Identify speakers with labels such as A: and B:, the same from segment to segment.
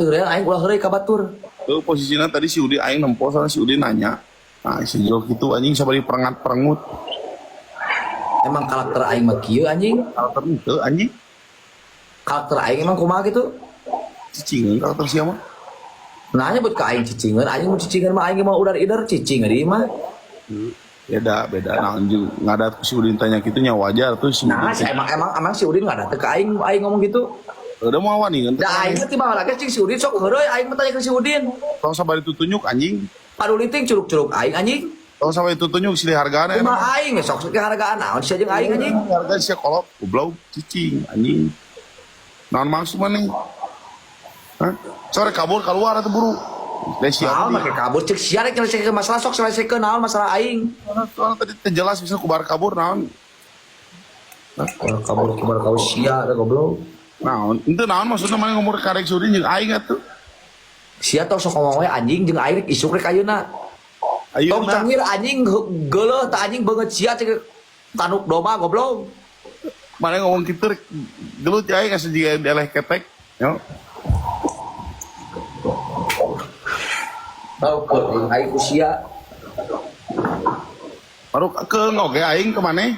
A: Heureun aing ulah heureuy ka batur.
B: Posisinya tadi si Udi aing nempo soalnya si Udi nanya. Nah, si Jok itu anjing sabari perengut.
A: Emang karakter aing mah kieu anjing.
B: Karakter itu anjing.
A: Karakter aing emang kumaha gitu.
B: Cicingan karakter siapa?
A: Nanya buat ka aing cicingeun, aing mau cicingeun mah aing mah udar-idar cicing di mah.
B: Beda nah anjing ngadat si Udin tanya gitunya wajar tuh si
A: Nah, si emang si Udin enggak ada teh ka aing ngomong gitu.
B: udah mau nih kan
A: Da aing teh mah lagi cing si Udin sok heureuy aing mah tanya ke si Udin.
B: tong sabari itu tunjuk anjing
A: Padu liting curug-curug aing anjing.
B: tong sabari itu tunjuk sih hargana
A: Kumaha aing sok hargaan naon sia jeung aing anjing.
B: harga sih kolot goblok cicing anjing naon maksud mana nih hah sore kabur keluar atau buru Desi
A: Naon make kabur cek sia rek nyelesaikeun masalah sok selesaikeun naon masalah aing.
B: soalnya tadi terjelas bisa kubar kabur naon
A: Kabur sia ada goblok.
B: naon itu naon maksudnya mana ngomong karek suri jeung aing atuh
A: Sia tong sok ngomong we anjing jeung aing rek isuk rek ayeuna. Tong
B: ayeuna
A: cengir anjing geuleuh tah anjing beungeut sia cek tanuk domba goblok.
B: mana ngomong kitu rek gelut ya aing asa jiga eleh ketek yo
A: Tau ke aing usia
B: baru ke ngoge aing ke mana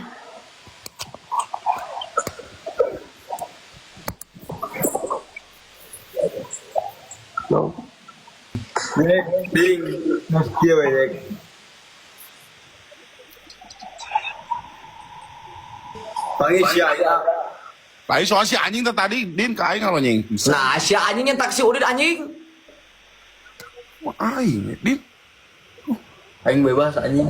C: Dek, ding, dia banyak. Panggil si Ayah.
B: Lain soal si anjing tadi din ke aing anjing bisa
A: nah sia anjing yang taksi Udin anjing.
B: aing din
C: Aing bebas anjing.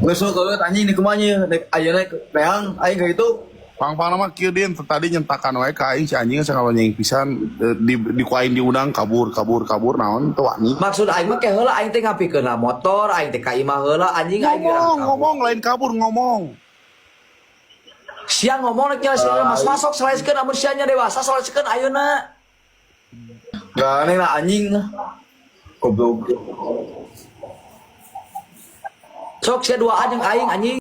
C: Geus kalau anjing di kumanya, nek ayeuna reang aing kayak gitu.
B: pang nama kieu din tadi nyentakan wae ka aing si anjing sakalo nying pisan di kuain diundang kabur naon teu wani
A: Maksud aing mah ke heula aing teh ngapikeun motor aing teh ka imah heula anjing aing
B: ngomong lain kabur ngomong
A: sia ngomong rek nyelesaikeun mas masuk selesaikeun amun sia nya dewasa selesaikeun ayeuna.
C: Gak aneh lah anjing lah. Goblok.
A: Sok sia duaan jeung aing anjing.